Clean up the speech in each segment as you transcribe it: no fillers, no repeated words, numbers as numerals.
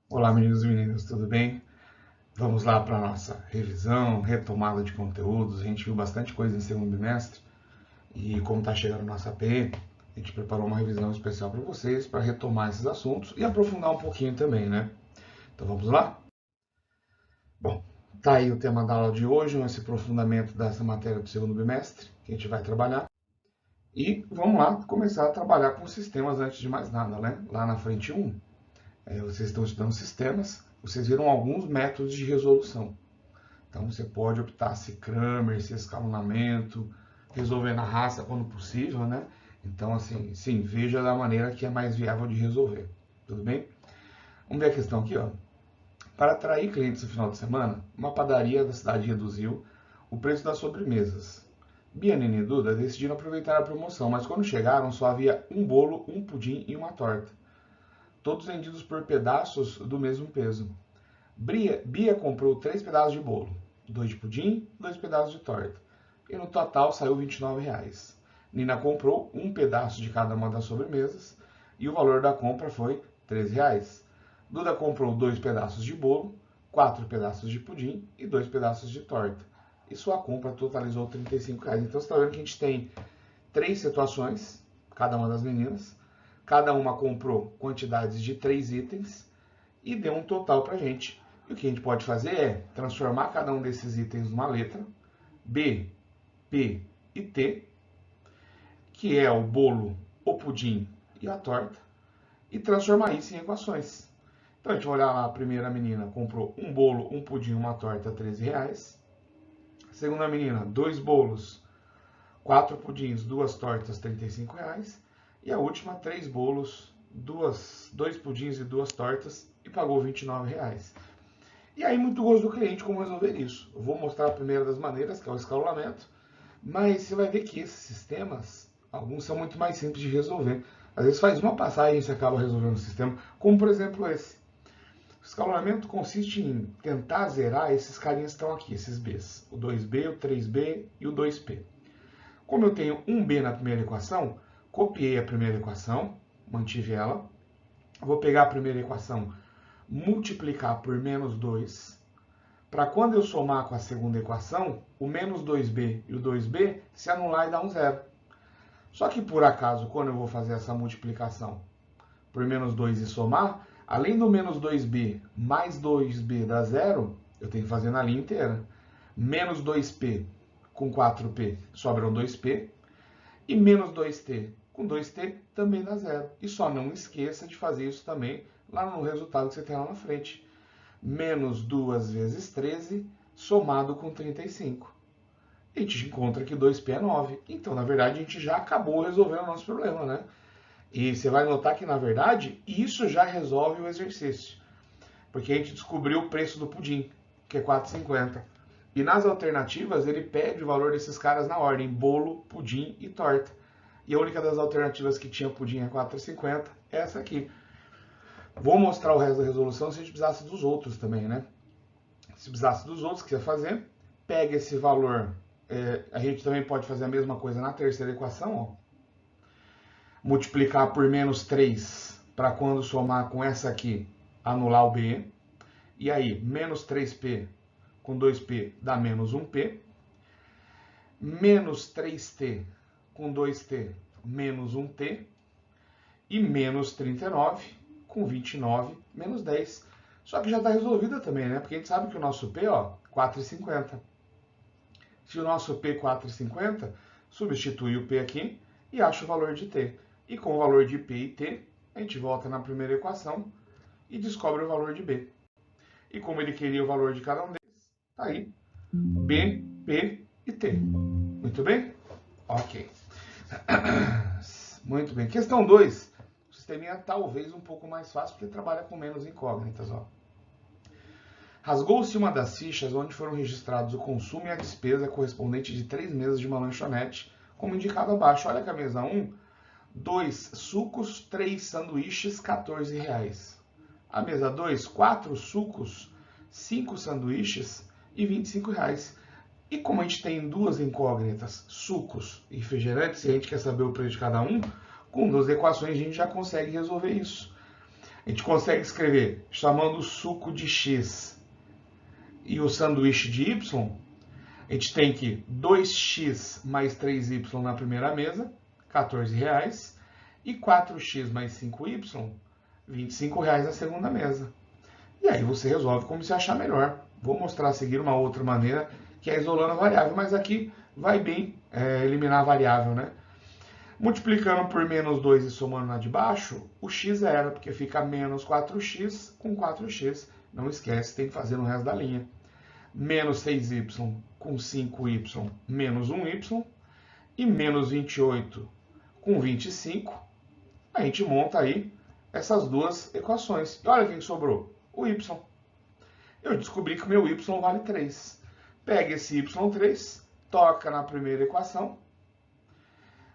Olá, meninos e meninas, tudo bem? Vamos lá para a nossa revisão, retomada de conteúdos. A gente viu bastante coisa em segundo bimestre e como está chegando a nossa APM, a gente preparou uma revisão especial para vocês para retomar esses assuntos e aprofundar um pouquinho também, né? Então vamos lá? Bom, tá aí o tema da aula de hoje, esse aprofundamento dessa matéria do segundo bimestre que a gente vai trabalhar. E vamos lá começar a trabalhar com sistemas antes de mais nada, né? Lá na frente 1, vocês estão estudando sistemas, vocês viram alguns métodos de resolução. Então você pode optar se Kramer, se escalonamento, resolver na raça quando possível, né? Então, assim, sim, veja da maneira que é mais viável de resolver. Tudo bem? Vamos ver a questão aqui, ó. Para atrair clientes no final de semana, uma padaria da cidade reduziu o preço das sobremesas. Bianini e Duda decidiram aproveitar a promoção, mas quando chegaram só havia um bolo, um pudim e uma torta. Todos vendidos por pedaços do mesmo peso. Bia comprou 3 pedaços de bolo, 2 de pudim, 2 pedaços de torta. E no total saiu R$ 29. Nina comprou um pedaço de cada uma das sobremesas e o valor da compra foi R$ 13. Duda comprou 2 pedaços de bolo, 4 pedaços de pudim e 2 pedaços de torta. E sua compra totalizou R$ 35. Então você está vendo que a gente tem 3 situações, cada uma das meninas. Cada uma comprou quantidades de 3 itens e deu um total para a gente. E o que a gente pode fazer é transformar cada um desses itens numa letra, B, P e T, que é o bolo, o pudim e a torta, e transformar isso em equações. Então a gente vai olhar lá, a primeira menina comprou um bolo, um pudim e uma torta, R$ 13. A segunda menina, 2 bolos, 4 pudins, 2 tortas, R$ 35. E a última, 3 bolos, 2 pudins e 2 tortas, e pagou R$ 29. E aí, muito gosto do cliente como resolver isso. Eu vou mostrar a primeira das maneiras, que é o escalonamento, mas você vai ver que esses sistemas, alguns são muito mais simples de resolver. Às vezes faz uma passagem e você acaba resolvendo o sistema, como por exemplo esse. O escalonamento consiste em tentar zerar esses carinhas que estão aqui, esses Bs. O 2B, o 3B e o 2P. Como eu tenho um B na primeira equação, copiei a primeira equação, mantive ela. Vou pegar a primeira equação, multiplicar por menos 2, para quando eu somar com a segunda equação, o menos 2b e o 2b se anular e dar um zero. Só que por acaso, quando eu vou fazer essa multiplicação por menos 2 e somar, além do menos 2b mais 2b dá zero, eu tenho que fazer na linha inteira. Menos 2p com 4p sobram 2p, e menos 2t com 2t também dá zero. E só não esqueça de fazer isso também lá no resultado que você tem lá na frente. Menos 2 vezes 13, somado com 35. A gente encontra que 2p é 9. Então, na verdade, a gente já acabou resolvendo o nosso problema, né? E você vai notar que, na verdade, isso já resolve o exercício. Porque a gente descobriu o preço do pudim, que é 4,50. E nas alternativas, ele pede o valor desses caras na ordem: bolo, pudim e torta. E a única das alternativas que tinha pudim é 4,50 é essa aqui. Vou mostrar o resto da resolução se a gente precisasse dos outros também, né? Se precisasse dos outros, quiser fazer, pega esse valor. A gente também pode fazer a mesma coisa na terceira equação, ó. Multiplicar por menos 3 para quando somar com essa aqui, anular o B. E aí, menos 3p com 2p dá menos 1p. Menos 3t com 2t, menos 1t. E menos 39 com 29, menos 10. Só que já está resolvida também, né? Porque a gente sabe que o nosso P, ó, 4,50. Se o nosso P é 4,50, substitui o P aqui e acha o valor de T. E com o valor de P e T, a gente volta na primeira equação e descobre o valor de B. E como ele queria o valor de cada um deles, tá aí B, P e T. Muito bem? Ok. Muito bem. Questão 2. O sisteminha talvez um pouco mais fácil, porque trabalha com menos incógnitas. Ó. Rasgou-se uma das fichas onde foram registrados o consumo e a despesa correspondente de 3 mesas de uma lanchonete, como indicado abaixo. Olha que a mesa 1, 2 sucos, 3 sanduíches, R$ 14. A mesa 2, 4 sucos, 5 sanduíches e R$ 25. E como a gente tem duas incógnitas, sucos e refrigerantes, e a gente quer saber o preço de cada um, com duas equações a gente já consegue resolver isso. A gente consegue escrever chamando o suco de x e o sanduíche de y. A gente tem que 2x mais 3y na primeira mesa, R$14, e 4x mais 5y, R$25 na segunda mesa. E aí você resolve como você achar melhor. Vou mostrar a seguir uma outra maneira, que é isolando a variável, mas aqui vai bem eliminar a variável, né? Multiplicando por menos 2 e somando na de baixo, o x zero, porque fica menos 4x com 4x. Não esquece, tem que fazer no resto da linha. Menos 6y com 5y menos 1y. E menos 28 com 25. A gente monta aí essas duas equações. E olha o que sobrou. O y. Eu descobri que o meu y vale 3. Pega esse y3, toca na primeira equação.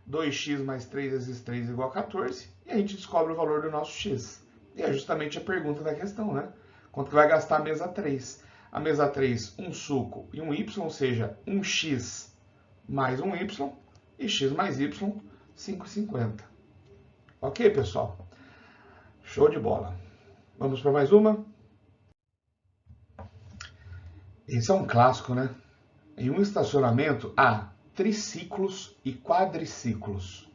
2x mais 3 vezes 3 igual a 14. E a gente descobre o valor do nosso x. E é justamente a pergunta da questão, né? Quanto que vai gastar a mesa 3? A mesa 3, um suco e um y, ou seja, 1x mais 1y. E x mais y, 5,50. Ok, pessoal? Show de bola. Vamos para mais uma? Esse é um clássico, né? Em um estacionamento há triciclos e quadriciclos.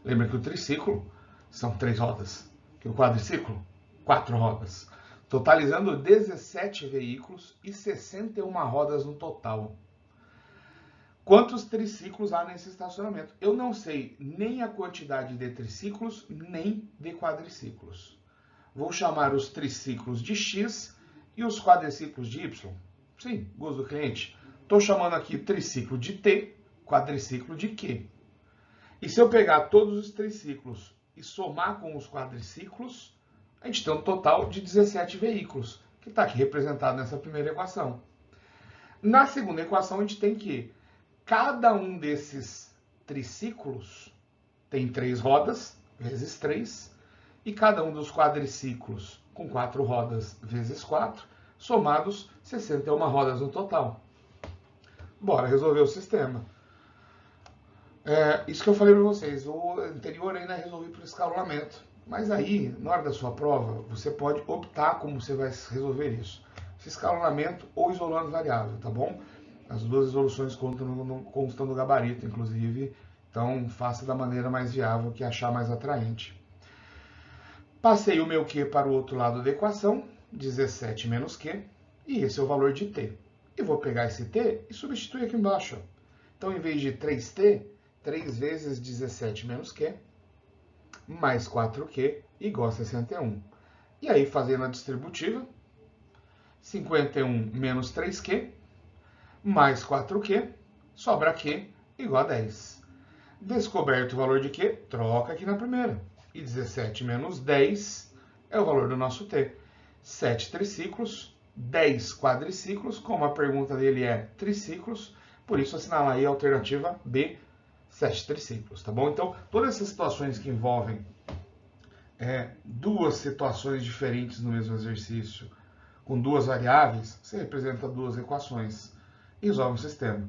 Lembra que o triciclo são 3 rodas, que o quadriciclo, 4 rodas, totalizando 17 veículos e 61 rodas no total. Quantos triciclos há nesse estacionamento? Eu não sei nem a quantidade de triciclos, nem de quadriciclos. Vou chamar os triciclos de X e os quadriciclos de Y. Sim, gosto do cliente. Estou chamando aqui triciclo de T, quadriciclo de Q. E se eu pegar todos os triciclos e somar com os quadriciclos, a gente tem um total de 17 veículos, que está aqui representado nessa primeira equação. Na segunda equação, a gente tem que cada um desses triciclos tem 3 rodas, vezes 3, e cada um dos quadriciclos com 4 rodas, vezes 4, somados 61 rodas no total. Bora resolver o sistema. Isso que eu falei para vocês, o anterior ainda resolvi por escalonamento. Mas aí, na hora da sua prova, você pode optar como você vai resolver isso. Se escalonamento ou isolando variável, tá bom? As duas resoluções constam no gabarito, inclusive. Então, faça da maneira mais viável que achar mais atraente. Passei o meu Q para o outro lado da equação, 17 menos Q, e esse é o valor de T. E vou pegar esse T e substituir aqui embaixo. Então, em vez de 3T, 3 vezes 17 menos Q, mais 4Q, igual a 61. E aí, fazendo a distributiva, 51 menos 3Q, mais 4Q, sobra Q, igual a 10. Descoberto o valor de Q, troca aqui na primeira. E 17 menos 10 é o valor do nosso T. 7 triciclos, 10 quadriciclos, como a pergunta dele é triciclos, por isso assinala aí a alternativa B, 7 triciclos, tá bom? Então, todas essas situações que envolvem duas situações diferentes no mesmo exercício, com duas variáveis, você representa duas equações e resolve o sistema.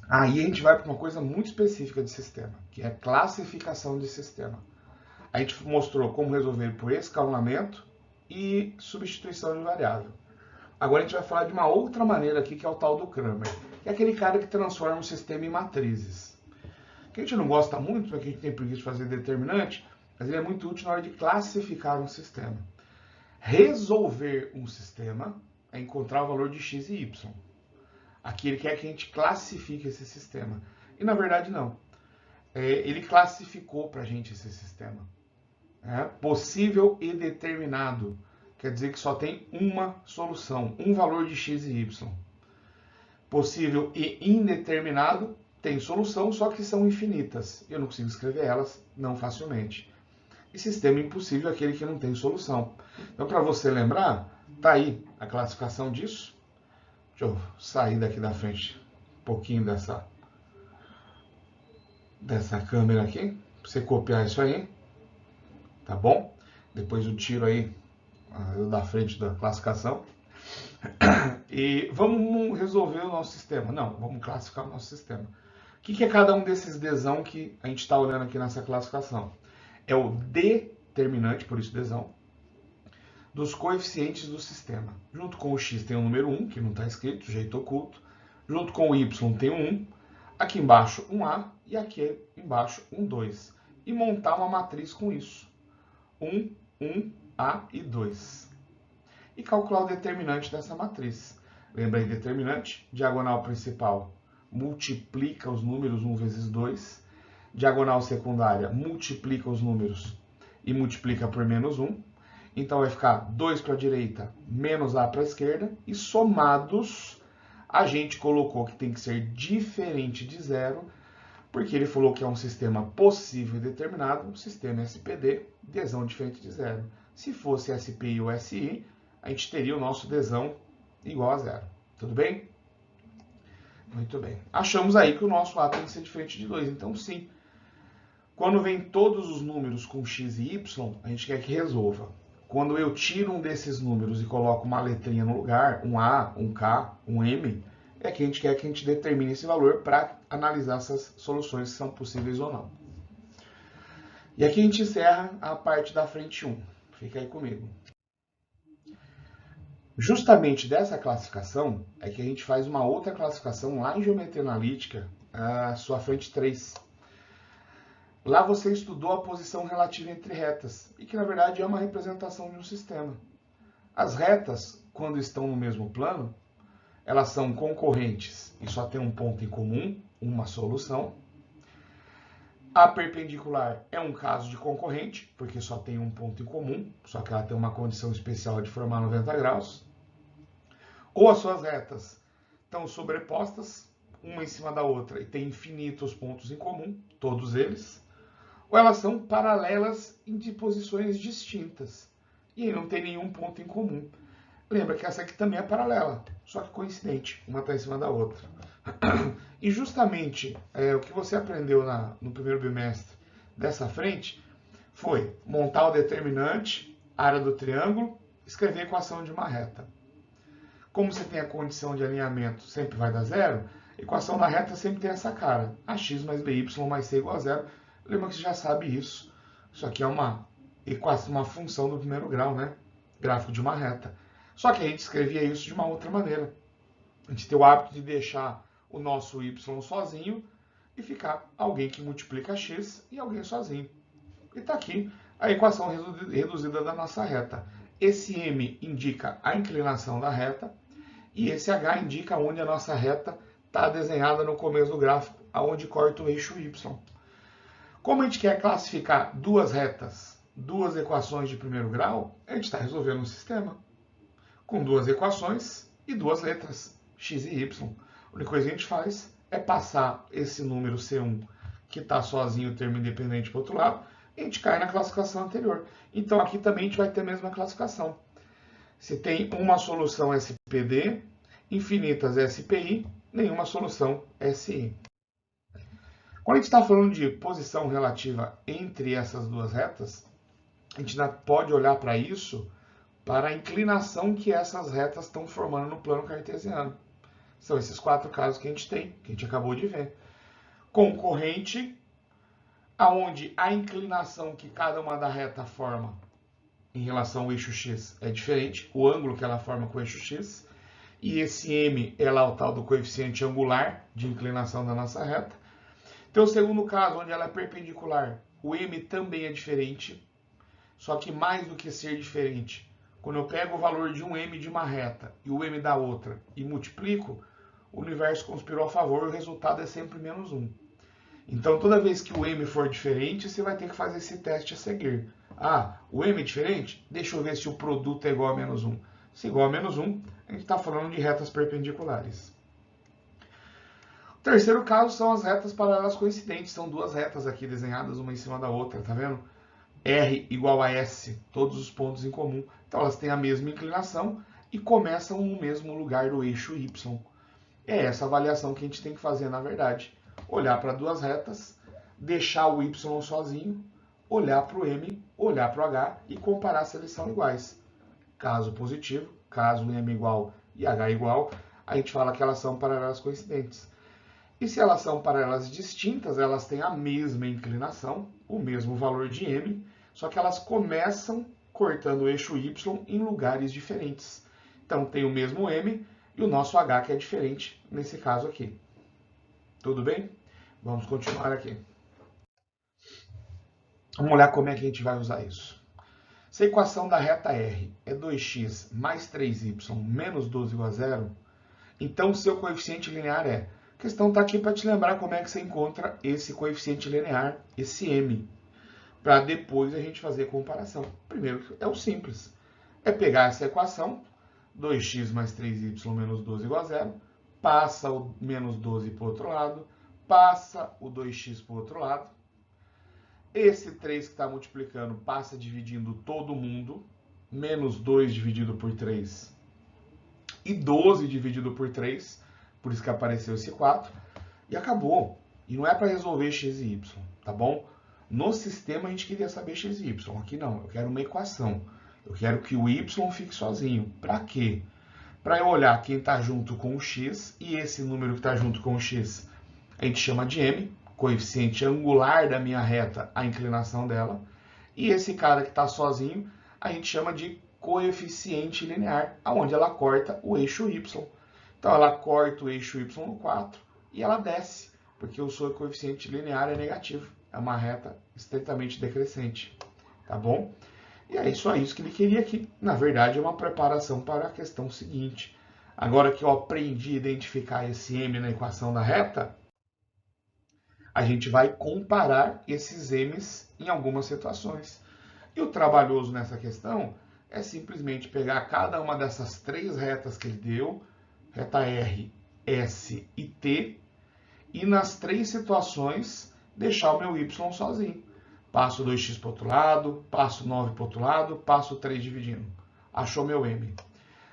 Aí a gente vai para uma coisa muito específica de sistema, que é classificação de sistema. A gente mostrou como resolver por escalonamento e substituição de variável. Agora a gente vai falar de uma outra maneira aqui, que é o tal do Cramer, que é aquele cara que transforma o sistema em matrizes. Que a gente não gosta muito, porque a gente tem preguiça de fazer determinante, mas ele é muito útil na hora de classificar um sistema. Resolver um sistema é encontrar o valor de x e y. Aqui ele quer que a gente classifique esse sistema. E na verdade não. Ele classificou para a gente esse sistema. Possível e determinado. Quer dizer que só tem uma solução, um valor de x e y. Possível e indeterminado tem solução, só que são infinitas. Eu não consigo escrever elas não facilmente. E sistema impossível é aquele que não tem solução. Então, para você lembrar, tá aí a classificação disso. Deixa eu sair daqui da frente um pouquinho dessa câmera aqui, para você copiar isso aí, tá bom? Depois eu tiro aí da frente da classificação. E vamos resolver o nosso sistema. Não, vamos classificar o nosso sistema. O que é cada um desses Dzão que a gente está olhando aqui nessa classificação? é o determinante, por isso desão, dos coeficientes do sistema. Junto com o x tem o número 1, que não está escrito, jeito oculto. Junto com o y tem o 1. Aqui embaixo um A e aqui embaixo um 2. E montar uma matriz com isso. 1, 1, A e 2. E calcular o determinante dessa matriz. Lembra aí, determinante, diagonal principal, multiplica os números 1 vezes 2. Diagonal secundária, multiplica os números e multiplica por menos 1. Então vai ficar 2 para a direita, menos A para a esquerda. E somados, a gente colocou que tem que ser diferente de zero, porque ele falou que é um sistema possível e determinado, um sistema SPD, desão diferente de zero. Se fosse SPI ou SI, a gente teria o nosso desão igual a zero. Tudo bem? Muito bem. Achamos aí que o nosso A tem que ser diferente de 2. Então, sim. Quando vem todos os números com x e y, a gente quer que resolva. Quando eu tiro um desses números e coloco uma letrinha no lugar, um A, um K, um M, é que a gente quer que a gente determine esse valor para analisar essas soluções se são possíveis ou não. E aqui a gente encerra a parte da frente 1. Fica aí comigo. Justamente dessa classificação é que a gente faz uma outra classificação lá em Geometria Analítica, a sua frente 3. Lá você estudou a posição relativa entre retas, e que na verdade é uma representação de um sistema. As retas, quando estão no mesmo plano, elas são concorrentes e só tem um ponto em comum, uma solução. A perpendicular é um caso de concorrente, porque só tem um ponto em comum, só que ela tem uma condição especial de formar 90 graus. Ou as suas retas estão sobrepostas, uma em cima da outra, e tem infinitos pontos em comum, todos eles. Ou elas são paralelas em posições distintas, e aí não tem nenhum ponto em comum. Lembra que essa aqui também é paralela, só que coincidente, uma está em cima da outra. E justamente o que você aprendeu no primeiro bimestre dessa frente foi montar o determinante, área do triângulo, escrever a equação de uma reta. Como você tem a condição de alinhamento sempre vai dar zero, a equação da reta sempre tem essa cara, ax mais by mais c igual a zero. Lembra que você já sabe isso. Isso aqui é uma função do primeiro grau, né? Gráfico de uma reta. Só que a gente escrevia isso de uma outra maneira. A gente tem o hábito de deixar o nosso y sozinho e ficar alguém que multiplica x e alguém sozinho. E está aqui a equação reduzida da nossa reta. Esse m indica a inclinação da reta e esse h indica onde a nossa reta está desenhada no começo do gráfico, aonde corta o eixo y. Como a gente quer classificar duas retas, duas equações de primeiro grau, a gente está resolvendo um sistema com duas equações e duas letras, x e y. A única coisa que a gente faz é passar esse número C1, que está sozinho, termo independente, para o outro lado, e a gente cai na classificação anterior. Então aqui também a gente vai ter a mesma classificação. Se tem uma solução SPD, infinitas SPI, nenhuma solução SI. Quando a gente está falando de posição relativa entre essas duas retas, a gente ainda pode olhar para isso, para a inclinação que essas retas estão formando no plano cartesiano. São esses quatro casos que a gente tem, que a gente acabou de ver. Concorrente, aonde a inclinação que cada uma da reta forma em relação ao eixo x é diferente, o ângulo que ela forma com o eixo x, e esse m é lá o tal do coeficiente angular de inclinação da nossa reta. Então, o segundo caso, onde ela é perpendicular, o m também é diferente, só que mais do que ser diferente, quando eu pego o valor de um m de uma reta e o m da outra e multiplico, o universo conspirou a favor e o resultado é sempre menos 1. Então, toda vez que o m for diferente, você vai ter que fazer esse teste a seguir. Ah, o m é diferente? Deixa eu ver se o produto é igual a menos 1. Se igual a menos 1, a gente está falando de retas perpendiculares. O terceiro caso são as retas paralelas coincidentes. São duas retas aqui desenhadas uma em cima da outra, tá vendo? R igual a S, todos os pontos em comum. Então elas têm a mesma inclinação e começam no mesmo lugar do eixo Y. É essa avaliação que a gente tem que fazer, na verdade. Olhar para duas retas, deixar o Y sozinho, olhar para o M, olhar para o H e comparar se eles são iguais. Caso positivo, caso M igual e H igual, a gente fala que elas são paralelas coincidentes. E se elas são paralelas distintas, elas têm a mesma inclinação, o mesmo valor de m, só que elas começam cortando o eixo y em lugares diferentes. Então, tem o mesmo m e o nosso h que é diferente nesse caso aqui. Tudo bem? Vamos continuar aqui. Vamos olhar como é que a gente vai usar isso. Se a equação da reta R é 2x mais 3y menos 12 igual a zero, então seu coeficiente linear é... A questão está aqui para te lembrar como é que você encontra esse coeficiente linear, esse m, para depois a gente fazer a comparação. Primeiro, é o simples. É pegar essa equação, 2x mais 3y menos 12 igual a zero, passa o menos 12 para o outro lado, passa o 2x para o outro lado. Esse 3 que está multiplicando passa dividindo todo mundo, menos 2 dividido por 3 e 12 dividido por 3, por isso que apareceu esse 4, e acabou. E não é para resolver x e y, tá bom? No sistema a gente queria saber x e y, aqui não, eu quero uma equação. Eu quero que o y fique sozinho. Para quê? Para eu olhar quem está junto com o x, e esse número que está junto com o x a gente chama de m, coeficiente angular da minha reta, a inclinação dela, e esse cara que está sozinho a gente chama de coeficiente linear, onde ela corta o eixo y. Então ela corta o eixo y no 4 e ela desce, porque o seu coeficiente linear é negativo, é uma reta estritamente decrescente, tá bom? E é só isso que ele queria aqui. Na verdade, é uma preparação para a questão seguinte. Agora que eu aprendi a identificar esse m na equação da reta, a gente vai comparar esses m's em algumas situações. E o trabalhoso nessa questão é simplesmente pegar cada uma dessas três retas que ele deu, reta R, S e T, e nas três situações deixar o meu y sozinho. Passo 2x para o outro lado, passo 9 para o outro lado, passo 3 dividindo. Achou meu m.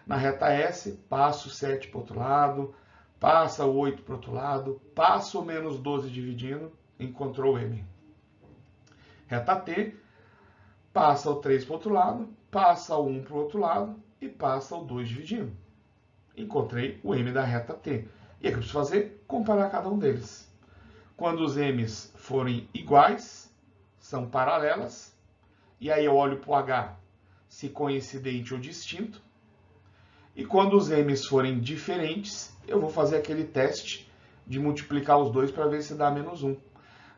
Na reta S, passo 7 para o outro lado, passa o 8 para o outro lado, passa o menos 12 dividindo, encontrou o m. Reta T, passa o 3 para o outro lado, passa o 1 para o outro lado e passa o 2 dividindo. Encontrei o m da reta T. E o que eu preciso fazer? Comparar cada um deles. Quando os m's forem iguais, são paralelas, e aí eu olho para o h, se coincidente ou distinto, e quando os m's forem diferentes, eu vou fazer aquele teste de multiplicar os dois para ver se dá menos 1.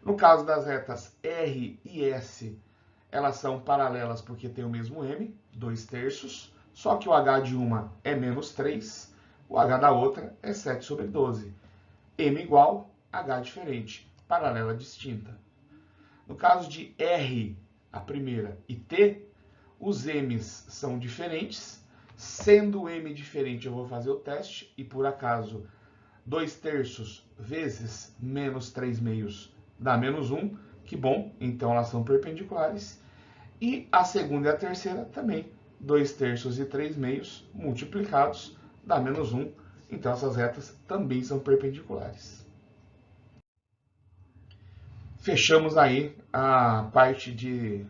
No caso das retas R e S, elas são paralelas porque tem o mesmo m, 2/3, só que o h de uma é menos 3, o h da outra é 7 sobre 12. M igual, h diferente, paralela distinta. No caso de R, a primeira, e T, os m's são diferentes. Sendo m diferente, eu vou fazer o teste, e por acaso 2/3 vezes menos 3/2 dá menos 1, que bom, então elas são perpendiculares. E a segunda e a terceira também, 2/3 e 3/2 multiplicados dá menos 1, então essas retas também são perpendiculares. Fechamos aí a parte de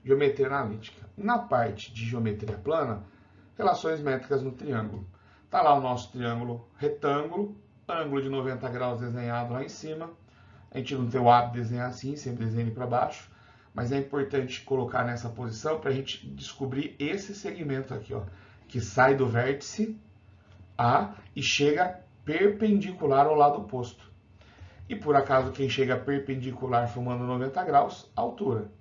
geometria analítica. Na parte de geometria plana, relações métricas no triângulo. Está lá o nosso triângulo retângulo, ângulo de 90 graus desenhado lá em cima. A gente não tem o hábito de desenhar assim, sempre desenha ele para baixo, mas é importante colocar nessa posição para a gente descobrir esse segmento aqui, ó, que sai do vértice A e chega perpendicular ao lado oposto. E por acaso quem chega perpendicular formando 90 graus, altura.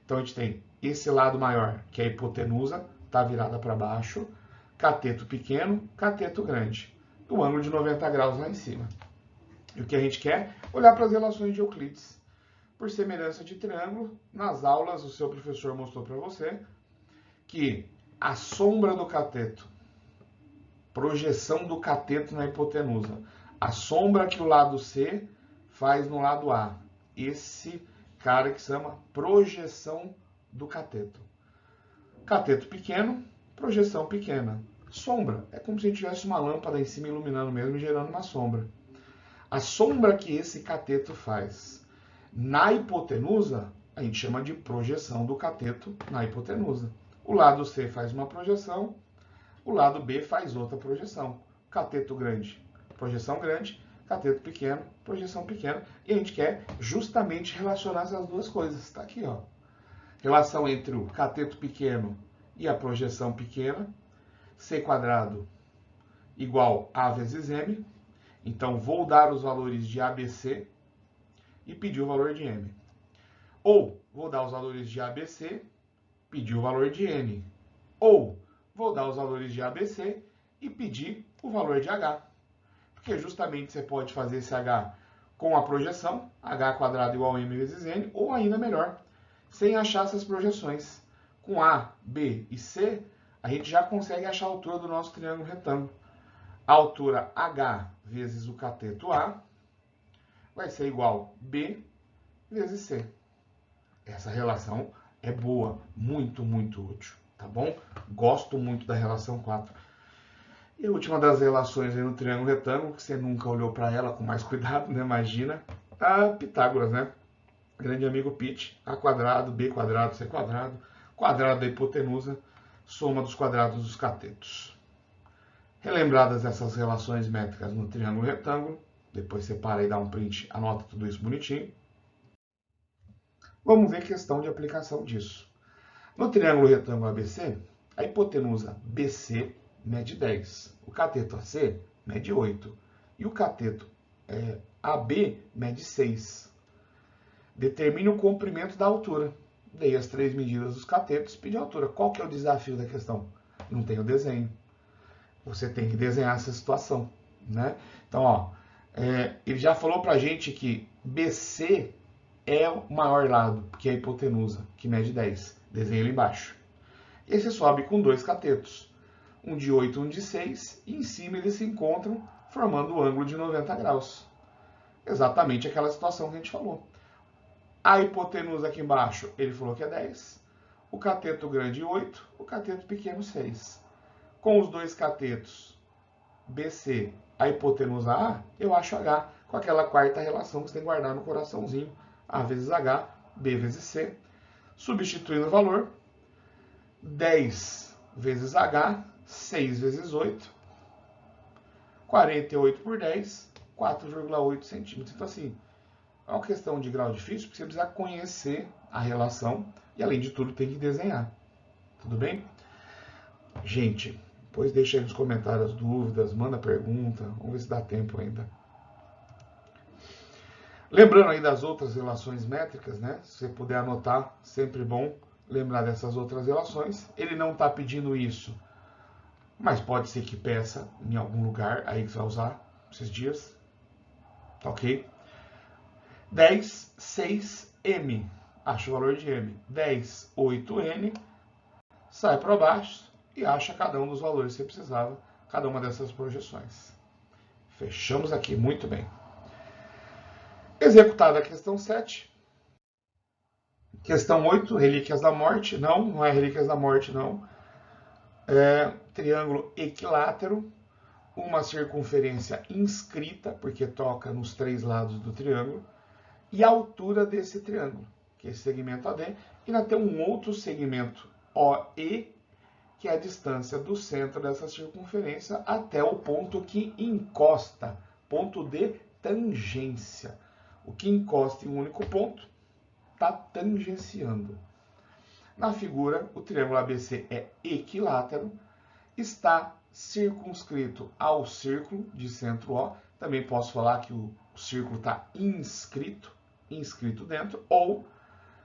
Então a gente tem esse lado maior, que é a hipotenusa, está virada para baixo, cateto pequeno, cateto grande. O ângulo de 90 graus lá em cima. E o que a gente quer? Olhar para as relações de Euclides. Por semelhança de triângulo, nas aulas o seu professor mostrou para você que a sombra do cateto, projeção do cateto na hipotenusa, a sombra que o lado C faz no lado A. Esse cara que se chama projeção do cateto. Cateto pequeno, projeção pequena. Sombra, é como se a gente tivesse uma lâmpada em cima iluminando mesmo e gerando uma sombra. A sombra que esse cateto faz na hipotenusa, a gente chama de projeção do cateto na hipotenusa. O lado C faz uma projeção, o lado B faz outra projeção. Cateto grande, projeção grande. cateto pequeno, projeção pequena, e a gente quer justamente relacionar essas duas coisas. Está aqui, ó. Relação entre o cateto pequeno e a projeção pequena, C² igual A vezes M. Então, vou dar os valores de ABC e pedir o valor de M. Ou, vou dar os valores de ABC, pedir o valor de N. Ou, vou dar os valores de ABC e pedir o valor de H. Porque justamente você pode fazer esse H com a projeção, H² igual a M vezes N, ou ainda melhor, sem achar essas projeções. Com A, B e C, a gente já consegue achar a altura do nosso triângulo retângulo. A altura H vezes o cateto A vai ser igual a B vezes C. Essa relação é boa, muito, muito útil, tá bom? Gosto muito da relação 4. E a última das relações aí no triângulo retângulo, que você nunca olhou para ela com mais cuidado, né? Imagina, a Pitágoras, né? Grande amigo Pit, A², B², C², quadrado da hipotenusa, soma dos quadrados dos catetos. Relembradas essas relações métricas no triângulo retângulo, depois você para e dá um print, anota tudo isso bonitinho. Vamos ver questão de aplicação disso. No triângulo retângulo ABC, a hipotenusa BC mede 10, o cateto AC mede 8 e o cateto AB mede 6. Determine o comprimento da altura. Dei as 3 medidas dos catetos, pedi a altura. Qual que é o desafio da questão? Não tem o desenho. Você tem que desenhar essa situação, né? Então, ó, ele já falou pra gente que BC é o maior lado, porque é a hipotenusa, que mede 10. Desenha ali embaixo. E você sobe com 2 catetos, um de 8 e um de 6, e em cima eles se encontram formando o ângulo de 90 graus. Exatamente aquela situação que a gente falou. A hipotenusa aqui embaixo, ele falou que é 10, o cateto grande 8, o cateto pequeno 6. Com os 2 catetos BC, a hipotenusa A, eu acho H, com aquela quarta relação que você tem que guardar no coraçãozinho, A vezes H, B vezes C. Substituindo o valor, 10 vezes H, 6 vezes 8, 48 por 10, 4,8 centímetros. Então, assim, é uma questão de grau difícil, porque você precisa conhecer a relação e, além de tudo, tem que desenhar. Tudo bem? Gente, depois deixa aí nos comentários dúvidas, manda pergunta, vamos ver se dá tempo ainda. Lembrando aí das outras relações métricas, né? Se você puder anotar, sempre bom lembrar dessas outras relações. Ele não está pedindo isso, mas pode ser que peça em algum lugar aí que você vai usar esses dias. Tá ok? 10, 6, M. Acha o valor de M. 10, 8, N. Sai para baixo e acha cada um dos valores que você precisava, cada uma dessas projeções. Fechamos aqui, muito bem. Executada a questão 7. Questão 8, relíquias da morte. Não, não é relíquias da morte, não. É triângulo equilátero, uma circunferência inscrita, porque toca nos 3 lados do triângulo, e a altura desse triângulo, que é esse segmento AD, e ainda tem um outro segmento OE, que é a distância do centro dessa circunferência até o ponto que encosta, ponto de tangência. O que encosta em um único ponto está tangenciando. Na figura, o triângulo ABC é equilátero, está circunscrito ao círculo de centro O. Também posso falar que o círculo está inscrito dentro, ou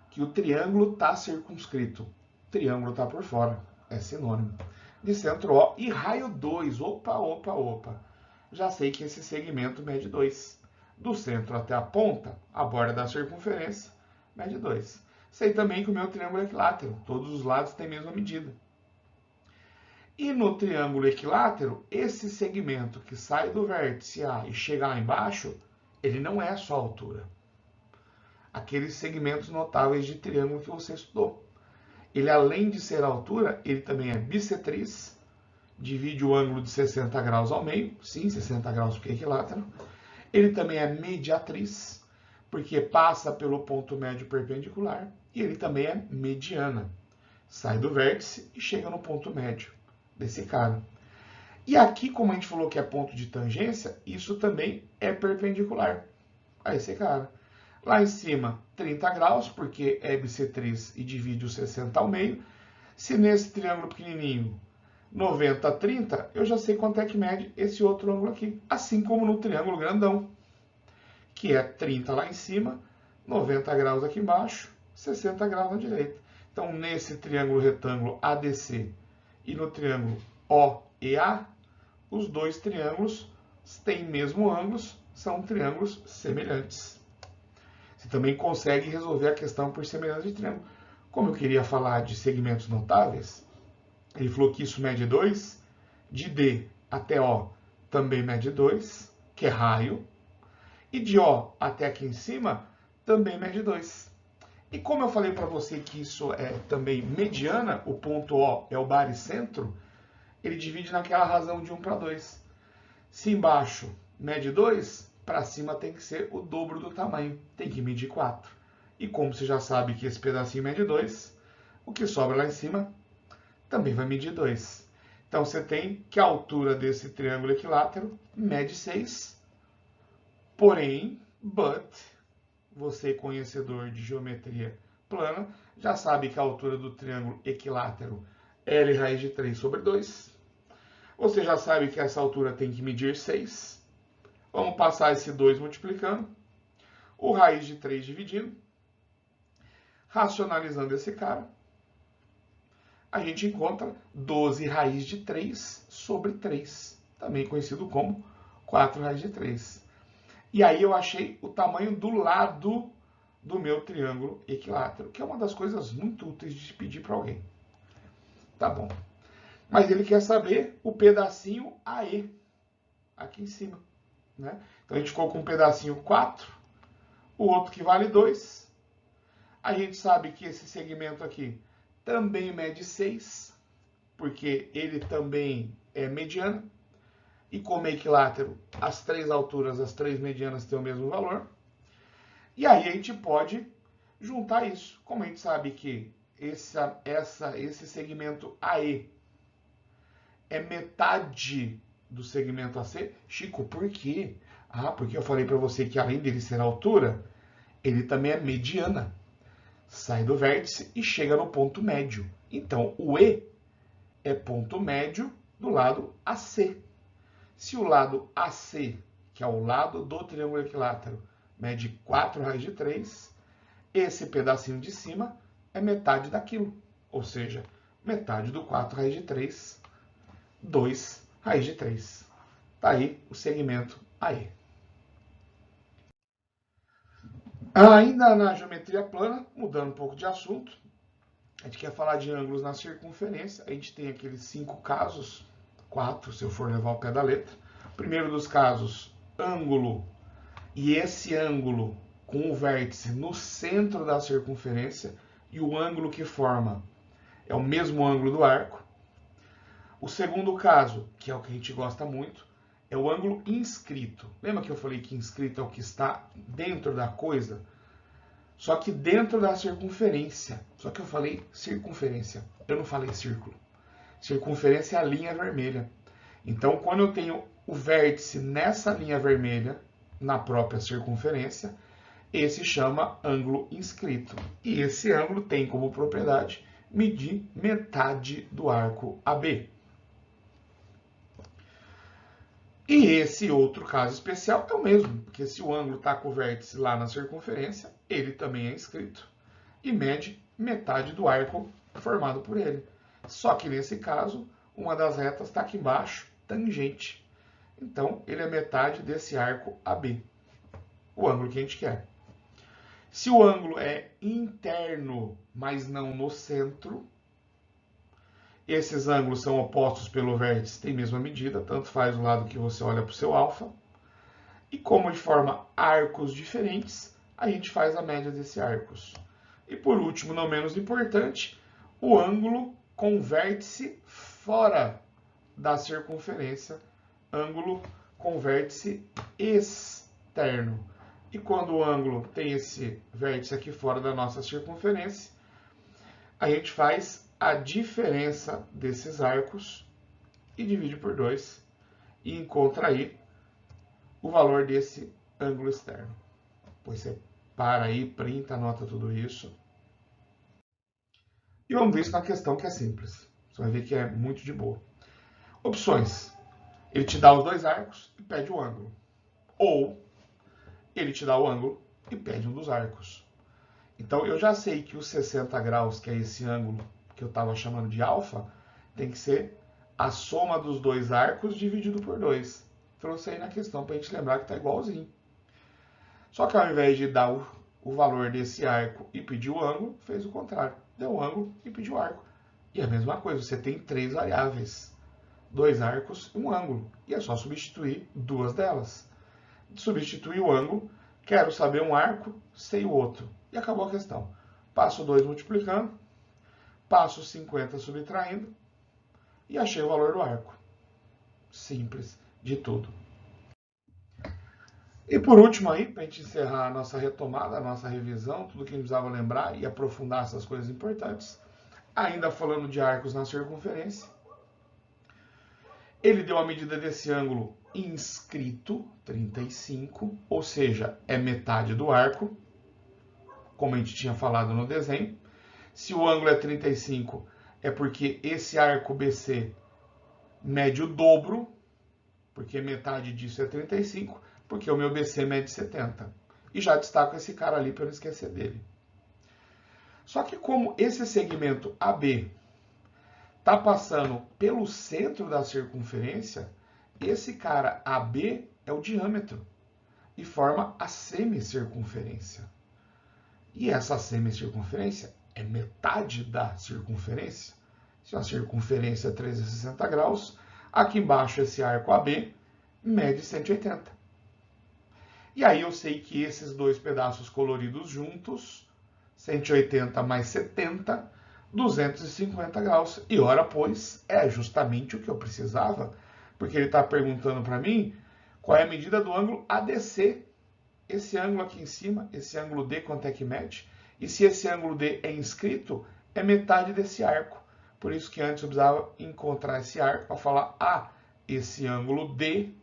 que o triângulo está circunscrito. O triângulo está por fora, é sinônimo. De centro O e raio 2. Opa, opa, opa. Já sei que esse segmento mede 2. Do centro até a ponta, a borda da circunferência, mede 2. Sei também que o meu triângulo é equilátero. Todos os lados têm a mesma medida. E no triângulo equilátero, esse segmento que sai do vértice A e chega lá embaixo, ele não é só a altura. Aqueles segmentos notáveis de triângulo que você estudou. Ele, além de ser a altura, ele também é bissetriz, divide o ângulo de 60 graus ao meio, sim, 60 graus porque é equilátero. Ele também é mediatriz, porque passa pelo ponto médio perpendicular, e ele também é mediana. Sai do vértice e chega no ponto médio desse cara. E aqui, como a gente falou que é ponto de tangência, isso também é perpendicular a esse cara. Lá em cima, 30 graus, porque é bissextriz e divide o 60 ao meio. Se nesse triângulo pequenininho 90 a 30, eu já sei quanto é que mede esse outro ângulo aqui. Assim como no triângulo grandão, que é 30 lá em cima, 90 graus aqui embaixo, 60 graus na direita. Então, nesse triângulo retângulo ADC e no triângulo OEA, os dois triângulos têm mesmo ângulos, são triângulos semelhantes. Você também consegue resolver a questão por semelhança de triângulo. Como eu queria falar de segmentos notáveis, ele falou que isso mede 2, de D até O também mede 2, que é raio, e de O até aqui em cima também mede 2. E como eu falei para você que isso é também mediana, o ponto O é o baricentro, ele divide naquela razão de 1 para 2. Se embaixo mede 2, para cima tem que ser o dobro do tamanho, tem que medir 4. E como você já sabe que esse pedacinho mede 2, o que sobra lá em cima também vai medir 2. Então você tem que a altura desse triângulo equilátero mede 6, porém, você conhecedor de geometria plana, já sabe que a altura do triângulo equilátero é L raiz de 3 sobre 2. Você já sabe que essa altura tem que medir 6. Vamos passar esse 2 multiplicando. O raiz de 3 dividindo. Racionalizando esse cara, a gente encontra 12 raiz de 3 sobre 3. Também conhecido como 4 raiz de 3. E aí eu achei o tamanho do lado do meu triângulo equilátero, que é uma das coisas muito úteis de pedir para alguém. Tá bom. Mas ele quer saber o pedacinho AE, aqui em cima. Né? Então a gente ficou com um pedacinho 4, o outro que vale 2. A gente sabe que esse segmento aqui também mede 6, porque ele também é mediano. E como é equilátero, as três alturas, as três medianas têm o mesmo valor. E aí a gente pode juntar isso. Como a gente sabe que esse segmento AE é metade do segmento AC, Chico, por quê? Ah, porque eu falei para você que além dele ser altura, ele também é mediana. Sai do vértice e chega no ponto médio. Então, o E é ponto médio do lado AC. Se o lado AC, que é o lado do triângulo equilátero, mede 4 raiz de 3, esse pedacinho de cima é metade daquilo. Ou seja, metade do 4 raiz de 3, 2 raiz de 3. Está aí o segmento AE. Ainda na geometria plana, mudando um pouco de assunto, a gente quer falar de ângulos na circunferência. A gente tem aqueles 5 casos, 4 se eu for levar ao pé da letra. O primeiro dos casos, ângulo, e esse ângulo com o vértice no centro da circunferência, e o ângulo que forma é o mesmo ângulo do arco. O segundo caso, que é o que a gente gosta muito, é o ângulo inscrito. Lembra que eu falei que inscrito é o que está dentro da coisa? Só que dentro da circunferência. Só que eu falei circunferência, eu não falei círculo. Circunferência é a linha vermelha. Então, quando eu tenho o vértice nessa linha vermelha, na própria circunferência, esse chama ângulo inscrito. E esse ângulo tem como propriedade medir metade do arco AB. E esse outro caso especial é o mesmo, porque se o ângulo está com o vértice lá na circunferência, ele também é inscrito e mede metade do arco formado por ele. Só que nesse caso, uma das retas está aqui embaixo, tangente. Então, ele é metade desse arco AB, o ângulo que a gente quer. Se o ângulo é interno, mas não no centro, esses ângulos são opostos pelo vértice, tem a mesma medida, tanto faz o lado que você olha para o seu alfa. E como ele forma arcos diferentes, a gente faz a média desses arcos. E por último, não menos importante, o ângulo com vértice fora da circunferência, ângulo com vértice externo. E quando o ângulo tem esse vértice aqui fora da nossa circunferência, a gente faz a diferença desses arcos e divide por 2 e encontra aí o valor desse ângulo externo. Depois você para aí, printa, anota tudo isso. E vamos ver isso na questão que é simples. Você vai ver que é muito de boa. Opções. Ele te dá os dois arcos e pede o ângulo. Ou ele te dá o ângulo e pede um dos arcos. Então eu já sei que os 60 graus, que é esse ângulo que eu estava chamando de alfa, tem que ser a soma dos dois arcos dividido por 2. Trouxe aí na questão para a gente lembrar que está igualzinho. Só que ao invés de dar o valor desse arco e pedir o ângulo, fez o contrário. Deu o ângulo e pediu o arco. E a mesma coisa, você tem 3 variáveis. 2 arcos e um ângulo. E é só substituir 2 delas. Substituir o ângulo, quero saber um arco, sei o outro. E acabou a questão. Passo 2 multiplicando, passo 50 subtraindo e achei o valor do arco. Simples de tudo. E por último aí, para a gente encerrar a nossa retomada, a nossa revisão, tudo que a gente precisava lembrar e aprofundar essas coisas importantes, ainda falando de arcos na circunferência, ele deu a medida desse ângulo inscrito, 35, ou seja, é metade do arco, como a gente tinha falado no desenho. Se o ângulo é 35, é porque esse arco BC mede o dobro, porque metade disso é 35, porque o meu BC mede 70. E já destaco esse cara ali para não esquecer dele. Só que como esse segmento AB está passando pelo centro da circunferência, esse cara AB é o diâmetro e forma a semicircunferência. E essa semicircunferência é metade da circunferência. Se a circunferência é 360 graus, aqui embaixo esse arco AB mede 180. E aí eu sei que esses dois pedaços coloridos juntos, 180 mais 70, 250 graus. E ora, pois, é justamente o que eu precisava, porque ele está perguntando para mim qual é a medida do ângulo ADC. Esse ângulo aqui em cima, esse ângulo D, quanto é que mede? E se esse ângulo D é inscrito, é metade desse arco. Por isso que antes eu precisava encontrar esse arco para falar, esse ângulo D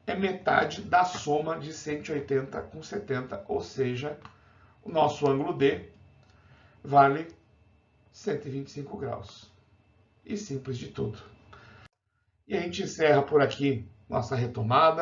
é metade da soma de 180 com 70, ou seja, o nosso ângulo D vale 125 graus. E simples de tudo. E a gente encerra por aqui nossa retomada.